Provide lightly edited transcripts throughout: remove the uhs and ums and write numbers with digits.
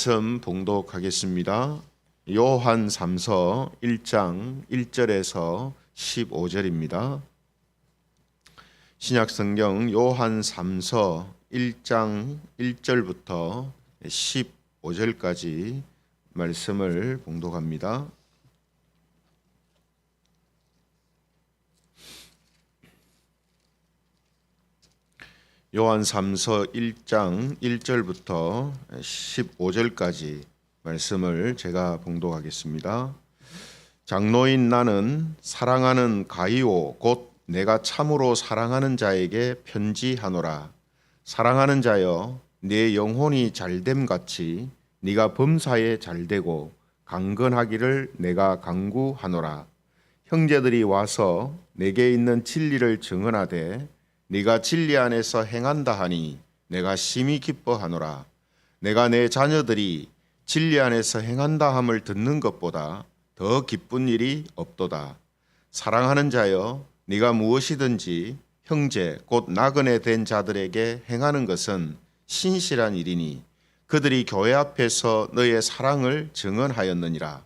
말씀 봉독하겠습니다. 요한 3서 1장 1절에서 15절입니다. 신약성경 요한 3서 1장 1절부터 15절까지 말씀을 봉독합니다. 요한 3서 1장 1절부터 15절까지 말씀을 제가 봉독하겠습니다. 장로인 나는 사랑하는 가이오 곧 내가 참으로 사랑하는 자에게 편지하노라. 사랑하는 자여, 내 영혼이 잘됨 같이 네가 범사에 잘되고 강건하기를 내가 간구하노라. 형제들이 와서 내게 있는 진리를 증언하되 네가 진리 안에서 행한다 하니 내가 심히 기뻐하노라. 내가 내 자녀들이 진리 안에서 행한다 함을 듣는 것보다 더 기쁜 일이 없도다. 사랑하는 자여, 네가 무엇이든지 형제 곧 나그네 된 자들에게 행하는 것은 신실한 일이니 그들이 교회 앞에서 너의 사랑을 증언하였느니라.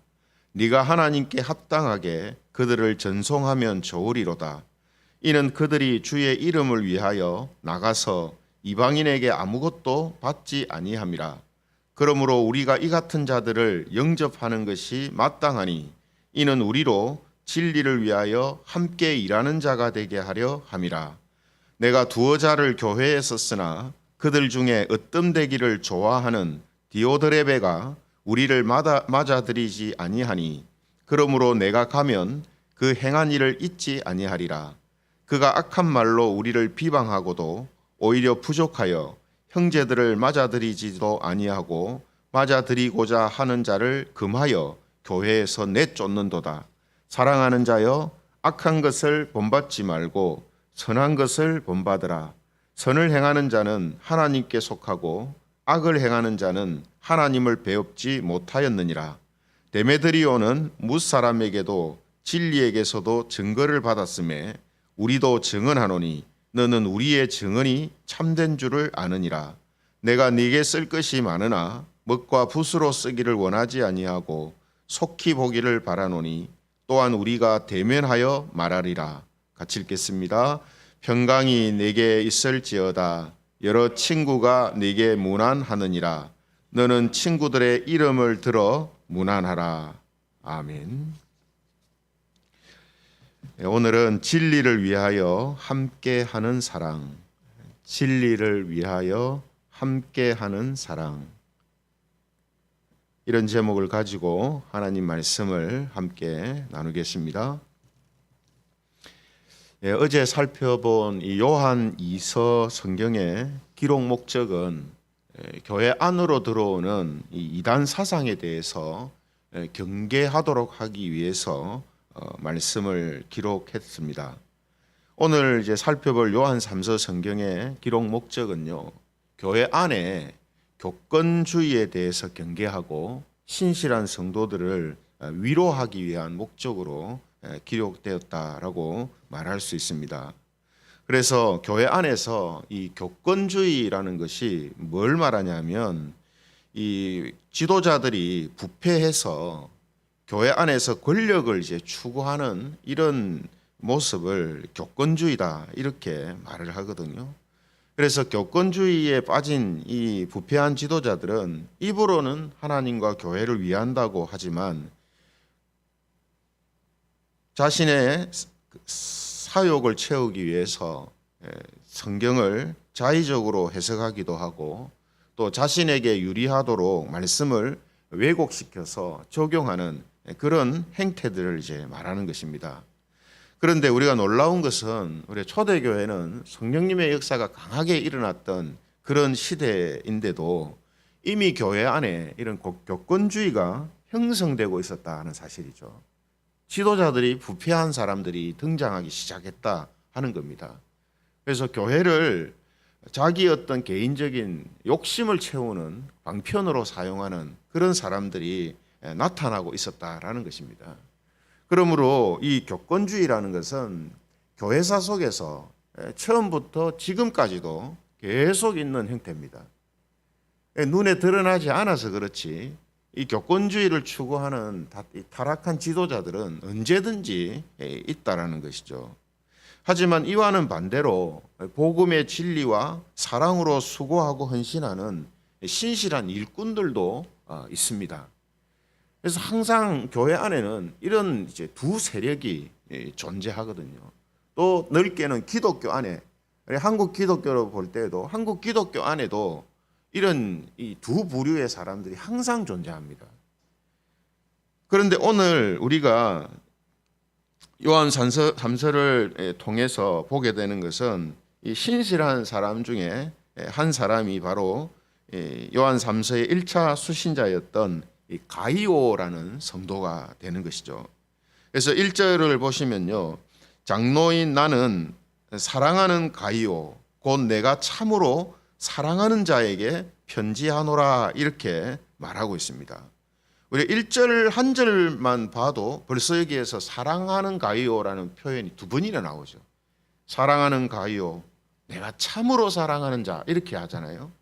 네가 하나님께 합당하게 그들을 전송하면 좋으리로다. 이는 그들이 주의 이름을 위하여 나가서 이방인에게 아무것도 받지 아니함이라. 그러므로 우리가 이 같은 자들을 영접하는 것이 마땅하니 이는 우리로 진리를 위하여 함께 일하는 자가 되게 하려 함이라. 내가 두어 자를 교회에 썼으나 그들 중에 으뜸되기를 좋아하는 디오드레베가 우리를 맞아들이지 아니하니 그러므로 내가 가면 그 행한 일을 잊지 아니하리라. 그가 악한 말로 우리를 비방하고도 오히려 부족하여 형제들을 맞아들이지도 아니하고 맞아들이고자 하는 자를 금하여 교회에서 내쫓는도다. 사랑하는 자여, 악한 것을 본받지 말고 선한 것을 본받으라. 선을 행하는 자는 하나님께 속하고 악을 행하는 자는 하나님을 배웁지 못하였느니라. 데메드리오는 뭇사람에게도 진리에게서도 증거를 받았음에 우리도 증언하노니 너는 우리의 증언이 참된 줄을 아느니라. 내가 네게 쓸 것이 많으나 먹과 붓으로 쓰기를 원하지 아니하고 속히 보기를 바라노니 또한 우리가 대면하여 말하리라. 같이 읽겠습니다. 평강이 네게 있을지어다. 여러 친구가 네게 문안하느니라. 너는 친구들의 이름을 들어 문안하라. 아멘. 오늘은 진리를 위하여 함께하는 사랑, 진리를 위하여 함께하는 사랑, 이런 제목을 가지고 하나님 말씀을 함께 나누겠습니다. 어제 살펴본 이 요한 2서 성경의 기록 목적은 교회 안으로 들어오는 이 이단 사상에 대해서 경계하도록 하기 위해서 말씀을 기록했습니다. 오늘 이제 살펴볼 요한 3서 성경의 기록 목적은요, 교회 안에 교권주의에 대해서 경계하고 신실한 성도들을 위로하기 위한 목적으로 기록되었다라고 말할 수 있습니다. 그래서 교회 안에서 이 교권주의라는 것이 뭘 말하냐면 이 지도자들이 부패해서 교회 안에서 권력을 이제 추구하는 이런 모습을 교권주의다 이렇게 말을 하거든요. 그래서 교권주의에 빠진 이 부패한 지도자들은 입으로는 하나님과 교회를 위한다고 하지만 자신의 사욕을 채우기 위해서 성경을 자의적으로 해석하기도 하고 또 자신에게 유리하도록 말씀을 왜곡시켜서 적용하는 그런 행태들을 이제 말하는 것입니다. 그런데 우리가 놀라운 것은 우리 초대교회는 성령님의 역사가 강하게 일어났던 그런 시대인데도 이미 교회 안에 이런 교권주의가 형성되고 있었다는 사실이죠. 지도자들이 부패한 사람들이 등장하기 시작했다 하는 겁니다. 그래서 교회를 자기 어떤 개인적인 욕심을 채우는 방편으로 사용하는 그런 사람들이 나타나고 있었다라는 것입니다. 그러므로 이 교권주의라는 것은 교회사 속에서 처음부터 지금까지도 계속 있는 형태입니다. 눈에 드러나지 않아서 그렇지 이 교권주의를 추구하는 이 타락한 지도자들은 언제든지 있다라는 것이죠. 하지만 이와는 반대로 복음의 진리와 사랑으로 수고하고 헌신하는 신실한 일꾼들도 있습니다. 그래서 항상 교회 안에는 이런 이제 두 세력이 존재하거든요. 또 넓게는 기독교 안에, 한국 기독교로 볼 때도 한국 기독교 안에도 이런 이 두 부류의 사람들이 항상 존재합니다. 그런데 오늘 우리가 요한 3서를 통해서 보게 되는 것은 이 신실한 사람 중에 한 사람이 바로 요한 3서의 1차 수신자였던 이 가이오라는 성도가 되는 것이죠. 그래서 1절을 보시면요. 장로인 나는 사랑하는 가이오 곧 내가 참으로 사랑하는 자에게 편지하노라 이렇게 말하고 있습니다. 우리 1절 한 절만 봐도 벌써 여기에서 사랑하는 가이오라는 표현이 두 번이나 나오죠. 사랑하는 가이오, 내가 참으로 사랑하는 자 이렇게 하잖아요.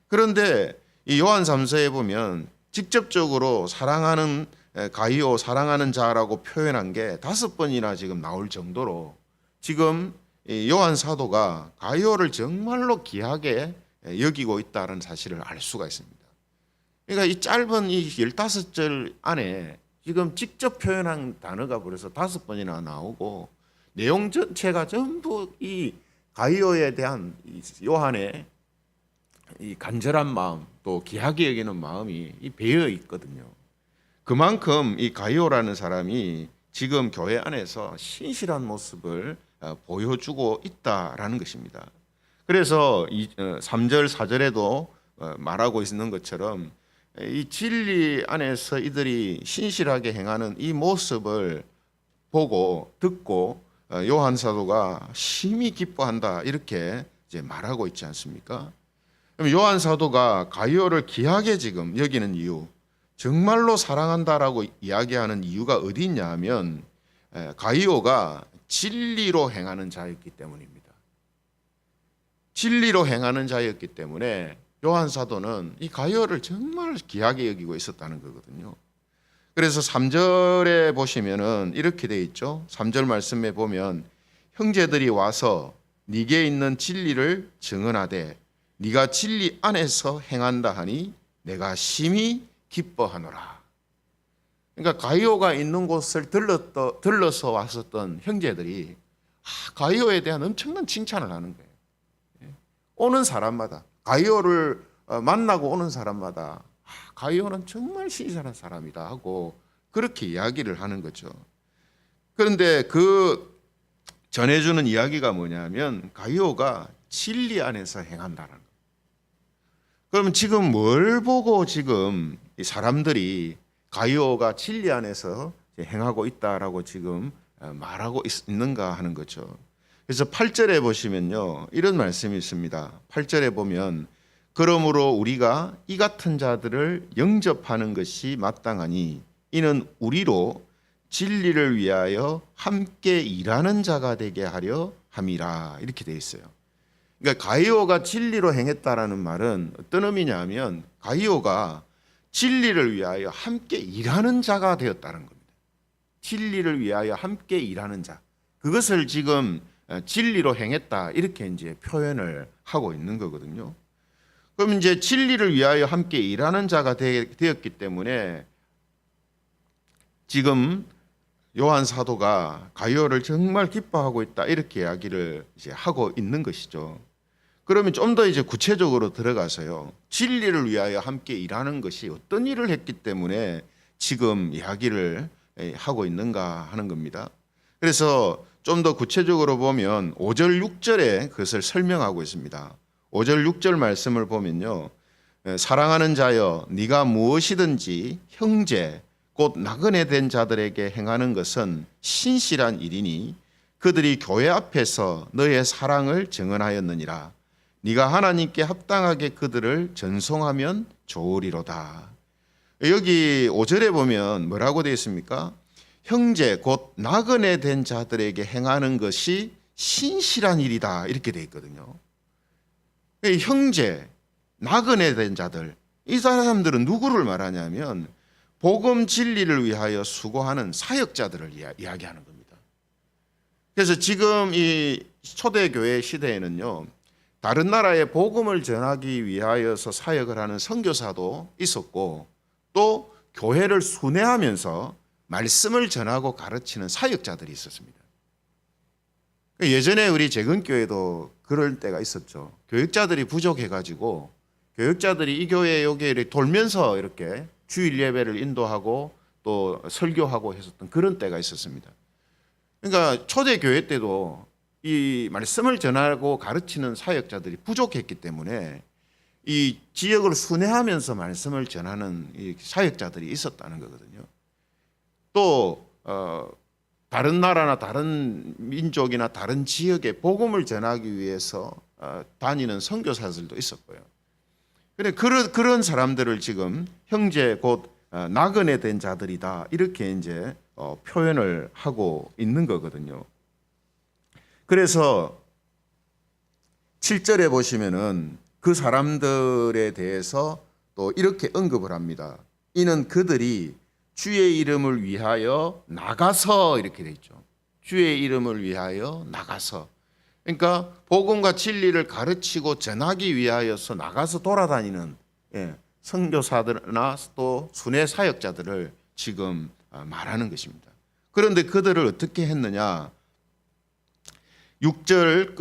그런데 이 요한 3서에 보면 직접적으로 사랑하는 가이오, 사랑하는 자라고 표현한 게 5번이나 지금 나올 정도로 지금 요한 사도가 가이오를 정말로 귀하게 여기고 있다는 사실을 알 수가 있습니다. 그러니까 이 짧은 이 15절 안에 지금 직접 표현한 단어가 벌써 5번이나 나오고 내용 전체가 전부 이 가이오에 대한 요한의 이 간절한 마음 또 귀하게 여기는 마음이 배어 있거든요. 그만큼 이 가이오라는 사람이 지금 교회 안에서 신실한 모습을 보여주고 있다라는 것입니다. 그래서 3절 4절에도 말하고 있는 것처럼 이 진리 안에서 이들이 신실하게 행하는 이 모습을 보고 듣고 요한 사도가 심히 기뻐한다 이렇게 이제 말하고 있지 않습니까? 그럼 요한 사도가 가이오를 귀하게 지금 여기는 이유, 정말로 사랑한다라고 이야기하는 이유가 어디 있냐 하면 가이오가 진리로 행하는 자였기 때문입니다. 진리로 행하는 자였기 때문에 요한 사도는 이 가이오를 정말 귀하게 여기고 있었다는 거거든요. 그래서 3절에 보시면은 이렇게 돼 있죠. 3절 말씀에 보면 형제들이 와서 네게 있는 진리를 증언하되 네가 진리 안에서 행한다 하니 내가 심히 기뻐하노라. 그러니까 가이오가 있는 곳을 들러서 왔었던 형제들이 가이오에 대한 엄청난 칭찬을 하는 거예요. 오는 사람마다 가이오를 만나고 오는 사람마다 가이오는 정말 신실한 사람이다 하고 그렇게 이야기를 하는 거죠. 그런데 그 전해주는 이야기가 뭐냐면 가이오가 진리 안에서 행한다는 거예요. 그러면 지금 뭘 보고 지금 이 사람들이 가이오가 진리 안에서 행하고 있다라고 지금 말하고 있는가 하는 거죠. 그래서 8절에 보시면요. 이런 말씀이 있습니다. 8절에 보면 그러므로 우리가 이 같은 자들을 영접하는 것이 마땅하니 이는 우리로 진리를 위하여 함께 일하는 자가 되게 하려 함이라 이렇게 되어 있어요. 그러니까 가이오가 진리로 행했다라는 말은 어떤 의미냐면 가이오가 진리를 위하여 함께 일하는 자가 되었다는 겁니다. 진리를 위하여 함께 일하는 자. 그것을 지금 진리로 행했다 이렇게 이제 표현을 하고 있는 거거든요. 그럼 이제 진리를 위하여 함께 일하는 자가 되었기 때문에 지금 요한 사도가 가이오를 정말 기뻐하고 있다 이렇게 이야기를 이제 하고 있는 것이죠. 그러면 좀 더 이제 구체적으로 들어가서요. 진리를 위하여 함께 일하는 것이 어떤 일을 했기 때문에 지금 이야기를 하고 있는가 하는 겁니다. 그래서 좀 더 구체적으로 보면 5절 6절에 그것을 설명하고 있습니다. 5절 6절 말씀을 보면요. 사랑하는 자여 네가 무엇이든지 형제 곧 나그네 된 자들에게 행하는 것은 신실한 일이니 그들이 교회 앞에서 너의 사랑을 증언하였느니라. 네가 하나님께 합당하게 그들을 전송하면 좋으리로다. 여기 5절에 보면 뭐라고 되어 있습니까? 형제 곧 나그네 된 자들에게 행하는 것이 신실한 일이다 이렇게 되어 있거든요. 형제, 나그네 된 자들, 이 사람들은 누구를 말하냐면 복음 진리를 위하여 수고하는 사역자들을 이야기하는 겁니다. 그래서 지금 이 초대교회 시대에는요, 다른 나라에 복음을 전하기 위하여서 사역을 하는 선교사도 있었고, 또 교회를 순회하면서 말씀을 전하고 가르치는 사역자들이 있었습니다. 예전에 우리 재건교회도 그럴 때가 있었죠. 교육자들이 부족해가지고 교육자들이 이 교회 여기에 돌면서 이렇게 주일 예배를 인도하고 또 설교하고 했었던 그런 때가 있었습니다. 그러니까 초대교회 때도 이 말씀을 전하고 가르치는 사역자들이 부족했기 때문에 이 지역을 순회하면서 말씀을 전하는 이 사역자들이 있었다는 거거든요. 또 다른 나라나 다른 민족이나 다른 지역에 복음을 전하기 위해서 다니는 선교사들도 있었고요. 그래 그런 사람들을 지금 형제 곧 나그네 된 자들이다 이렇게 이제 표현을 하고 있는 거거든요. 그래서 7절에 보시면은 그 사람들에 대해서 또 이렇게 언급을 합니다. 이는 그들이 주의 이름을 위하여 나가서 이렇게 돼 있죠. 주의 이름을 위하여 나가서. 그러니까 복음과 진리를 가르치고 전하기 위하여서 나가서 돌아다니는 선교사들이나 또 순회 사역자들을 지금 말하는 것입니다. 그런데 그들을 어떻게 했느냐? 6절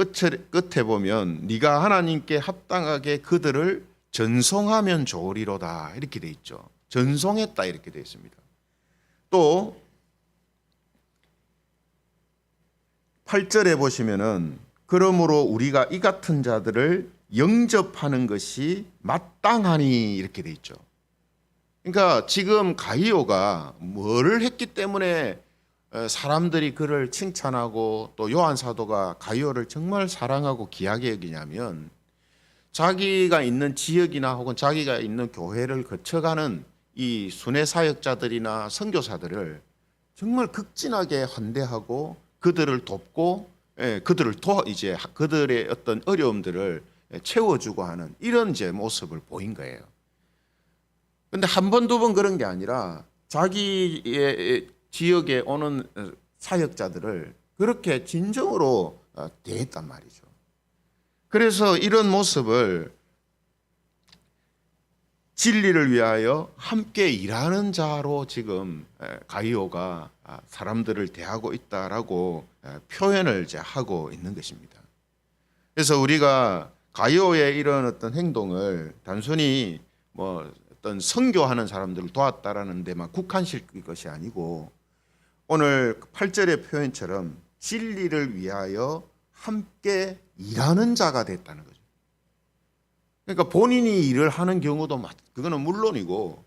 끝에 보면 네가 하나님께 합당하게 그들을 전송하면 좋으리로다 이렇게 돼 있죠. 전송했다 이렇게 돼 있습니다. 또 8절에 보시면은 그러므로 우리가 이 같은 자들을 영접하는 것이 마땅하니 이렇게 돼 있죠. 그러니까 지금 가이오가 뭐를 했기 때문에 사람들이 그를 칭찬하고 또 요한 사도가 가이오를 정말 사랑하고 귀하게 여기냐면 자기가 있는 지역이나 혹은 자기가 있는 교회를 거쳐가는 이 순회 사역자들이나 선교사들을 정말 극진하게 환대하고 그들을 돕고 이제 그들의 어떤 어려움들을 채워주고 하는 이런 이제 모습을 보인 거예요. 근데 한 번, 두 번 그런 게 아니라 자기의 지역에 오는 사역자들을 그렇게 진정으로 대했단 말이죠. 그래서 이런 모습을 진리를 위하여 함께 일하는 자로 지금 가이오가 사람들을 대하고 있다라고 표현을 이제 하고 있는 것입니다. 그래서 우리가 가이오의 이런 어떤 행동을 단순히 뭐 어떤 선교하는 사람들을 도왔다라는 데만 국한시킬 것이 아니고 오늘 8절의 표현처럼 진리를 위하여 함께 일하는 자가 됐다는 거죠. 그러니까 본인이 일을 하는 경우도 그거는 물론이고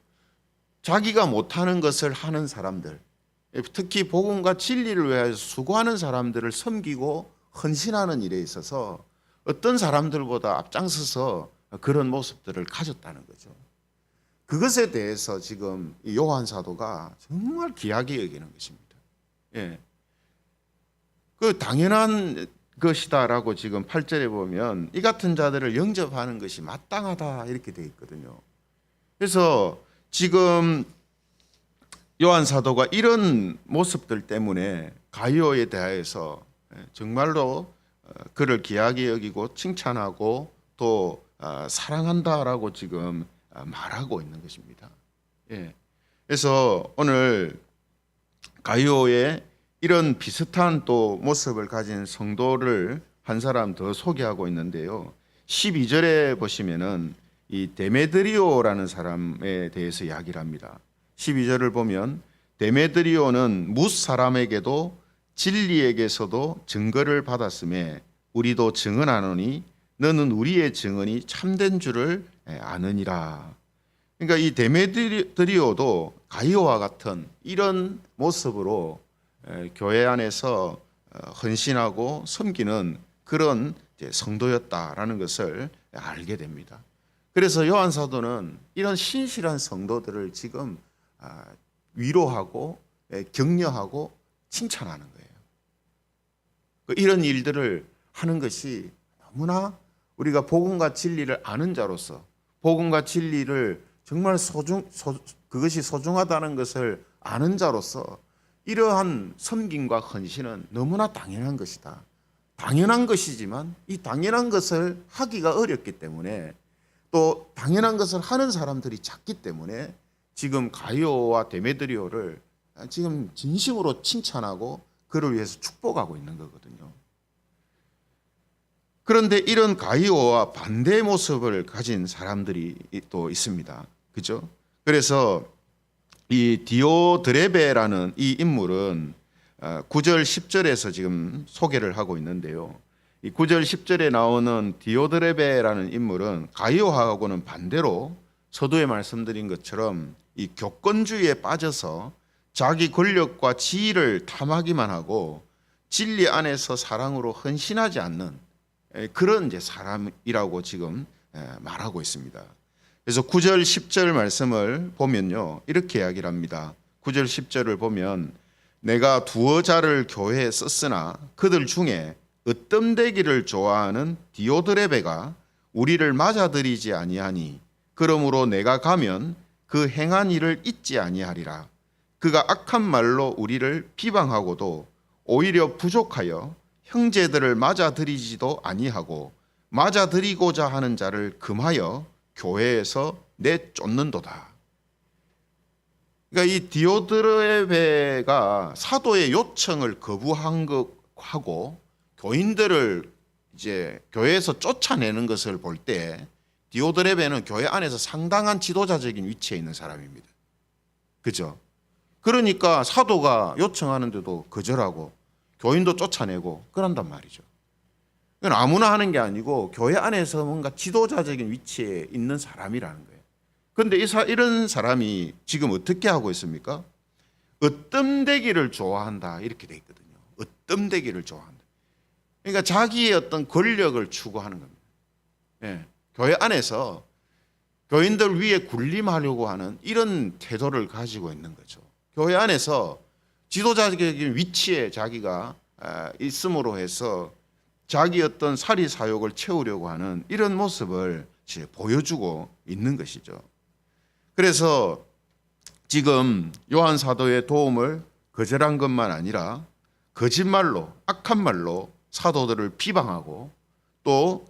자기가 못하는 것을 하는 사람들, 특히 복음과 진리를 위하여 수고하는 사람들을 섬기고 헌신하는 일에 있어서 어떤 사람들보다 앞장서서 그런 모습들을 가졌다는 거죠. 그것에 대해서 지금 요한 사도가 정말 귀하게 여기는 것입니다. 그 당연한 것이다라고 지금 8절에 보면 이 같은 자들을 영접하는 것이 마땅하다 이렇게 되어 있거든요. 그래서 지금 요한 사도가 이런 모습들 때문에 가이오에 대해서 정말로 그를 귀하게 여기고 칭찬하고 또 사랑한다라고 지금 말하고 있는 것입니다. 그래서 오늘 가이오의 이런 비슷한 또 모습을 가진 성도를 한 사람 더 소개하고 있는데요. 12절에 보시면은 이 데메드리오라는 사람에 대해서 이야기를 합니다. 12절을 보면 데메드리오는 뭇 사람에게도 진리에게서도 증거를 받았음에 우리도 증언하노니 너는 우리의 증언이 참된 줄을 아느니라. 그러니까 이 데메드리오도 가이오와 같은 이런 모습으로 교회 안에서 헌신하고 섬기는 그런 성도였다라는 것을 알게 됩니다. 그래서 요한 사도는 이런 신실한 성도들을 지금 위로하고 격려하고 칭찬하는 거예요. 이런 일들을 하는 것이 너무나 우리가 복음과 진리를 아는 자로서 복음과 진리를 정말 그것이 소중하다는 것을 아는 자로서 이러한 섬김과 헌신은 너무나 당연한 것이다. 당연한 것이지만 이 당연한 것을 하기가 어렵기 때문에 또 당연한 것을 하는 사람들이 작기 때문에 지금 가이오와 데메드리오를 지금 진심으로 칭찬하고 그를 위해서 축복하고 있는 거거든요. 그런데 이런 가이오와 반대의 모습을 가진 사람들이 또 있습니다. 그죠? 그래서 이 디오드레베라는 이 인물은 9절 10절에서 지금 소개를 하고 있는데요. 이 9절 10절에 나오는 디오드레베라는 인물은 가이오하고는 반대로 서두에 말씀드린 것처럼 이 교권주의에 빠져서 자기 권력과 지위를 탐하기만 하고 진리 안에서 사랑으로 헌신하지 않는 그런 이제 사람이라고 지금 말하고 있습니다. 그래서 9절 10절 말씀을 보면요, 이렇게 이야기를 합니다. 9절 10절을 보면 내가 두어 자를 교회에 썼으나 그들 중에 으뜸되기를 좋아하는 디오드레베가 우리를 맞아들이지 아니하니 그러므로 내가 가면 그 행한 일을 잊지 아니하리라. 그가 악한 말로 우리를 비방하고도 오히려 부족하여 형제들을 맞아들이지도 아니하고 맞아들이고자 하는 자를 금하여 교회에서 내쫓는도다. 그러니까 이 디오드레베가 사도의 요청을 거부한 것하고 교인들을 이제 교회에서 쫓아내는 것을 볼 때 디오드레베는 교회 안에서 상당한 지도자적인 위치에 있는 사람입니다. 그죠? 그러니까 사도가 요청하는데도 거절하고 교인도 쫓아내고 그런단 말이죠. 이건 아무나 하는 게 아니고 교회 안에서 뭔가 지도자적인 위치에 있는 사람이라는 거예요. 그런데 이런 사람이 지금 어떻게 하고 있습니까? 으뜸되기를 좋아한다 이렇게 돼 있거든요. 으뜸되기를 좋아한다. 그러니까 자기의 어떤 권력을 추구하는 겁니다. 예, 교회 안에서 교인들 위에 군림하려고 하는 이런 태도를 가지고 있는 거죠. 교회 안에서 지도자적인 위치에 자기가 있음으로 해서 자기 어떤 사리 사욕을 채우려고 하는 이런 모습을 보여주고 있는 것이죠. 그래서 지금 요한 사도의 도움을 거절한 것만 아니라 거짓말로 악한 말로 사도들을 비방하고 또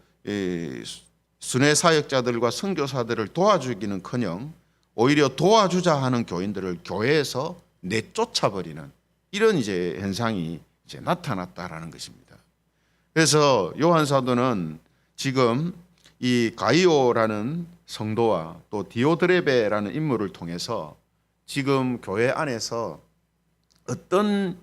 순회 사역자들과 선교사들을 도와주기는커녕 오히려 도와주자 하는 교인들을 교회에서 내쫓아버리는 이런 이제 현상이 이제 나타났다라는 것입니다. 그래서 요한 사도는 지금 이 가이오라는 성도와 또 디오드레베라는 인물을 통해서 지금 교회 안에서 어떤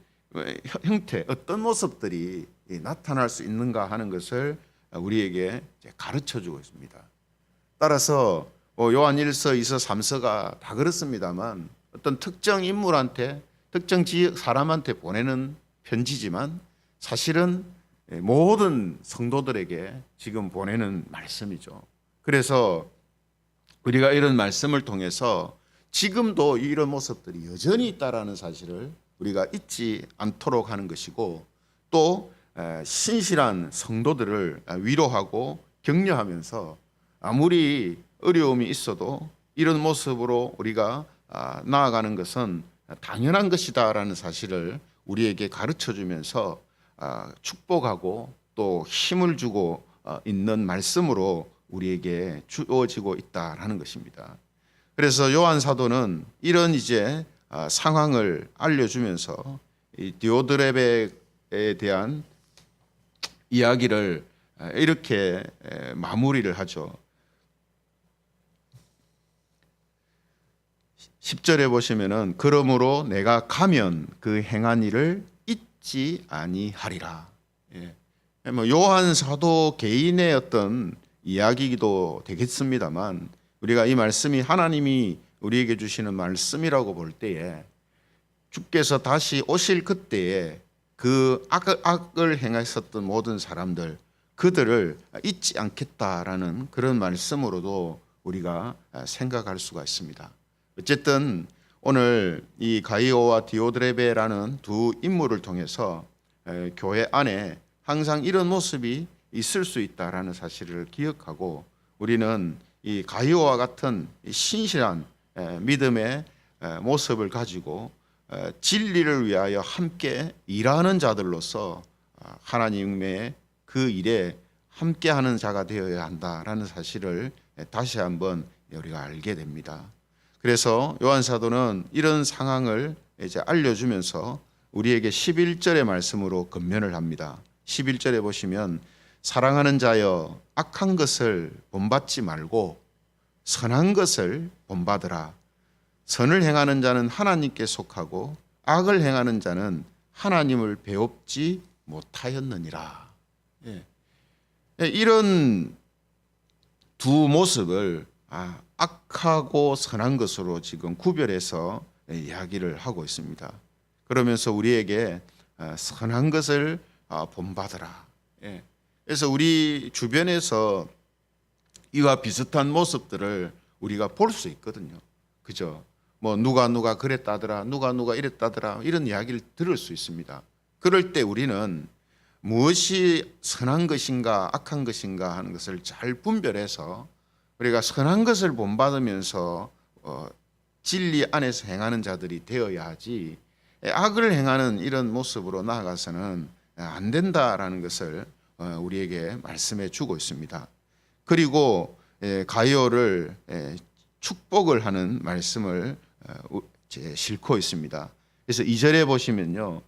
형태, 어떤 모습들이 나타날 수 있는가 하는 것을 우리에게 가르쳐 주고 있습니다. 따라서 요한 1서, 2서, 3서가 다 그렇습니다만 어떤 특정 인물한테, 특정 지역 사람한테 보내는 편지지만 사실은 모든 성도들에게 지금 보내는 말씀이죠. 그래서 우리가 이런 말씀을 통해서 지금도 이런 모습들이 여전히 있다라는 사실을 우리가 잊지 않도록 하는 것이고 또 신실한 성도들을 위로하고 격려하면서 아무리 어려움이 있어도 이런 모습으로 우리가 나아가는 것은 당연한 것이다라는 사실을 우리에게 가르쳐주면서 축복하고 또 힘을 주고 있는 말씀으로 우리에게 주어지고 있다라는 것입니다. 그래서 요한 사도는 이런 이제 상황을 알려주면서 이 디오드레베에 대한 이야기를 이렇게 마무리를 하죠. 10절에 보시면은 그러므로 내가 가면 그 행한 일을 잊지 아니하리라. 뭐 요한 사도 개인의 어떤 이야기기도 되겠습니다만 우리가 이 말씀이 하나님이 우리에게 주시는 말씀이라고 볼 때에 주께서 다시 오실 그때에 그 악을 행했었던 모든 사람들 그들을 잊지 않겠다라는 그런 말씀으로도 우리가 생각할 수가 있습니다. 어쨌든 오늘 이 가이오와 디오드레베라는 두 인물을 통해서 교회 안에 항상 이런 모습이 있을 수 있다라는 사실을 기억하고 우리는 이 가이오와 같은 이 신실한 믿음의 모습을 가지고 진리를 위하여 함께 일하는 자들로서 하나님의 그 일에 함께하는 자가 되어야 한다라는 사실을 다시 한번 우리가 알게 됩니다. 그래서 요한 사도는 이런 상황을 이제 알려주면서 우리에게 11절의 말씀으로 권면을 합니다. 11절에 보시면 사랑하는 자여 악한 것을 본받지 말고 선한 것을 본받으라. 선을 행하는 자는 하나님께 속하고 악을 행하는 자는 하나님을 배웁지 못하였느니라. 이런 두 모습을 악하고 선한 것으로 지금 구별해서 이야기를 하고 있습니다. 그러면서 우리에게 선한 것을 본받으라. 그래서 우리 주변에서 이와 비슷한 모습들을 우리가 볼 수 있거든요. 그죠? 뭐 누가 그랬다더라, 누가 이랬다더라 이런 이야기를 들을 수 있습니다. 그럴 때 우리는 무엇이 선한 것인가 악한 것인가 하는 것을 잘 분별해서 우리가 선한 것을 본받으면서 진리 안에서 행하는 자들이 되어야 하지 악을 행하는 이런 모습으로 나아가서는 안 된다라는 것을 우리에게 말씀해 주고 있습니다. 그리고 가이오를 축복을 하는 말씀을 싣고 있습니다. 그래서 2절에 보시면요.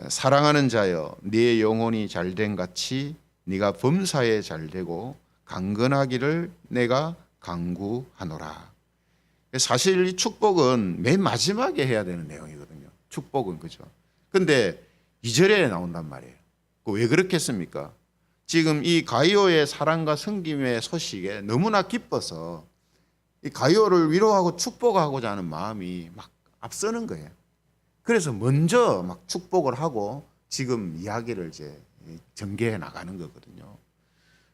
사랑하는 자여 네 영혼이 잘된 같이 네가 범사에 잘되고 강건하기를 내가 간구하노라. 사실 이 축복은 맨 마지막에 해야 되는 내용이거든요. 축복은 그죠. 근데 2절에 나온단 말이에요. 왜 그렇겠습니까? 지금 이 가이오의 사랑과 섬김의 소식에 너무나 기뻐서 이 가이오를 위로하고 축복하고자 하는 마음이 막 앞서는 거예요. 그래서 먼저 막 축복을 하고 지금 이야기를 이제 전개해 나가는 거거든요.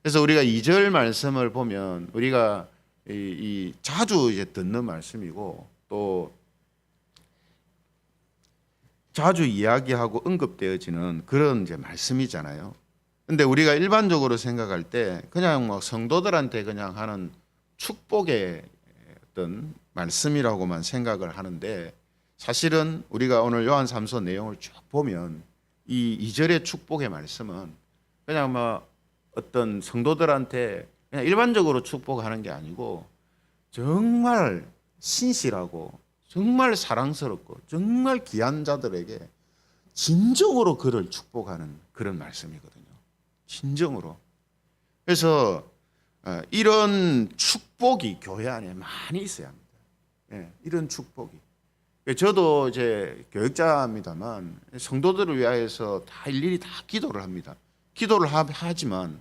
그래서 우리가 2절 말씀을 보면 우리가 이 자주 이제 듣는 말씀이고 또 자주 이야기하고 언급되어지는 그런 이제 말씀이잖아요. 근데 우리가 일반적으로 생각할 때 그냥 뭐 성도들한테 그냥 하는 축복의 어떤 말씀이라고만 생각을 하는데 사실은 우리가 오늘 요한 3서 내용을 쭉 보면 이 2절의 축복의 말씀은 그냥 뭐 어떤 성도들한테 그냥 일반적으로 축복하는 게 아니고 정말 신실하고 정말 사랑스럽고 정말 귀한 자들에게 진정으로 그를 축복하는 그런 말씀이거든요. 진정으로. 그래서 이런 축복이 교회 안에 많이 있어야 합니다. 이런 축복이. 저도 이제 교육자입니다만 성도들을 위하여서 다 일일이 다 기도를 합니다. 기도를 하지만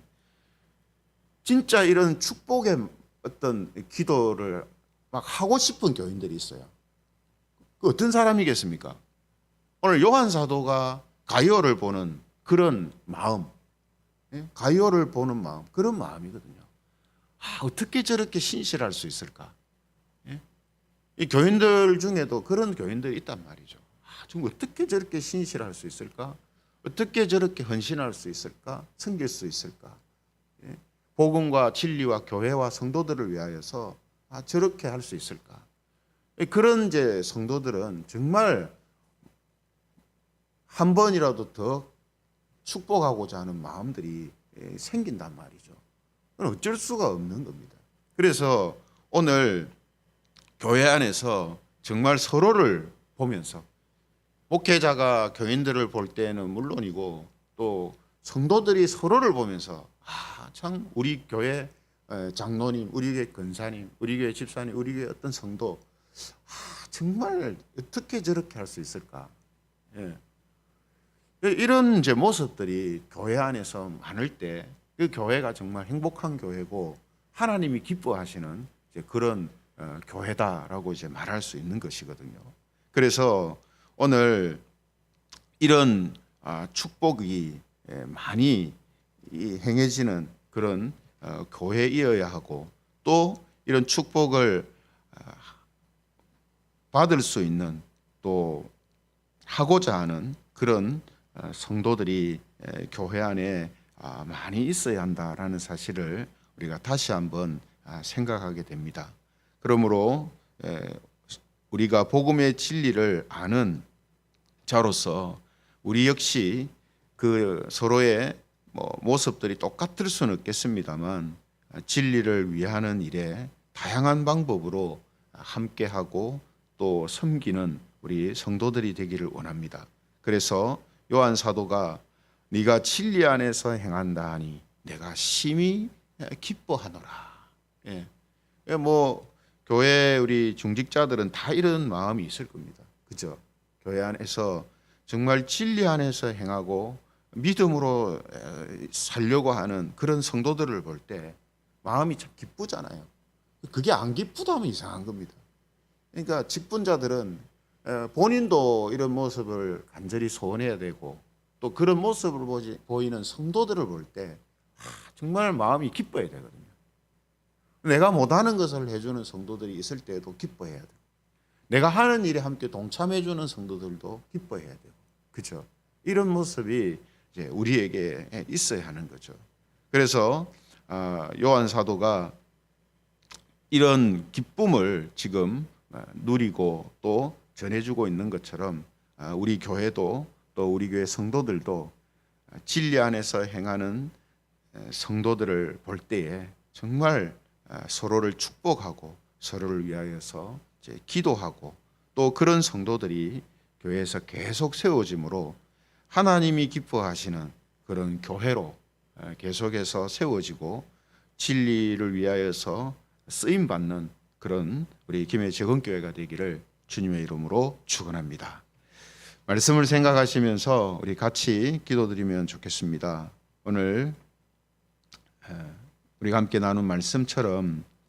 진짜 이런 축복의 어떤 기도를 막 하고 싶은 교인들이 있어요. 그 어떤 사람이겠습니까? 오늘 요한 사도가 가이오를 보는 그런 마음, 가이오를 보는 마음, 그런 마음이거든요. 어떻게 저렇게 신실할 수 있을까? 이 교인들 중에도 그런 교인들이 있단 말이죠. 지금 어떻게 저렇게 신실할 수 있을까? 어떻게 저렇게 헌신할 수 있을까? 섬길 수 있을까? 복음과 진리와 교회와 성도들을 위하여서 저렇게 할 수 있을까? 그런 이제 성도들은 정말 한 번이라도 더 축복하고자 하는 마음들이 생긴단 말이죠. 그건 어쩔 수가 없는 겁니다. 그래서 오늘 교회 안에서 정말 서로를 보면서 목회자가 교인들을 볼 때는 물론이고 또 성도들이 서로를 보면서 참 우리 교회 장로님, 우리 교회 권사님, 우리 교회 집사님, 우리 교회 어떤 성도 정말 어떻게 저렇게 할 수 있을까? 이런 이제 모습들이 교회 안에서 많을 때 그 교회가 정말 행복한 교회고 하나님이 기뻐하시는 이제 그런 교회다라고 이제 말할 수 있는 것이거든요. 그래서 오늘 이런 축복이 많이 행해지는 그런 교회이어야 하고 또 이런 축복을 받을 수 있는 또 하고자 하는 그런 성도들이 교회 안에 많이 있어야 한다라는 사실을 우리가 다시 한번 생각하게 됩니다. 그러므로 우리가 복음의 진리를 아는 자로서 우리 역시 그 서로의 모습들이 똑같을 수는 없겠습니다만 진리를 위하는 일에 다양한 방법으로 함께하고 또 섬기는 우리 성도들이 되기를 원합니다. 그래서 요한 사도가 네가 진리 안에서 행한다 하니 내가 심히 기뻐하노라. 예. 교회 우리 중직자들은 다 이런 마음이 있을 겁니다. 그죠? 교회 안에서 정말 진리 안에서 행하고 믿음으로 살려고 하는 그런 성도들을 볼 때 마음이 참 기쁘잖아요. 그게 안 기쁘다면 이상한 겁니다. 그러니까 직분자들은 본인도 이런 모습을 간절히 소원해야 되고 또 그런 모습을 보이는 성도들을 볼 때 정말 마음이 기뻐야 되거든요. 내가 못하는 것을 해주는 성도들이 있을 때도 기뻐해야 돼요. 내가 하는 일에 함께 동참해주는 성도들도 기뻐해야 되고, 그렇죠? 이런 모습이 이제 우리에게 있어야 하는 거죠. 그래서 요한 사도가 이런 기쁨을 지금 누리고 또 전해주고 있는 것처럼 우리 교회도 또 우리 교회 성도들도 진리 안에서 행하는 성도들을 볼 때에 정말 서로를 축복하고 서로를 위하여서 기도하고 또 그런 성도들이 교회에서 계속 세워짐으로 하나님이 기뻐하시는 그런 교회로 계속해서 세워지고 진리를 위하여서 쓰임 받는 그런 우리 김해 재건교회가 되기를 주님의 이름으로 축원합니다. 말씀을 생각하시면서 우리 같이 기도드리면 좋겠습니다. 오늘 우리가 함께 나눈 말씀처럼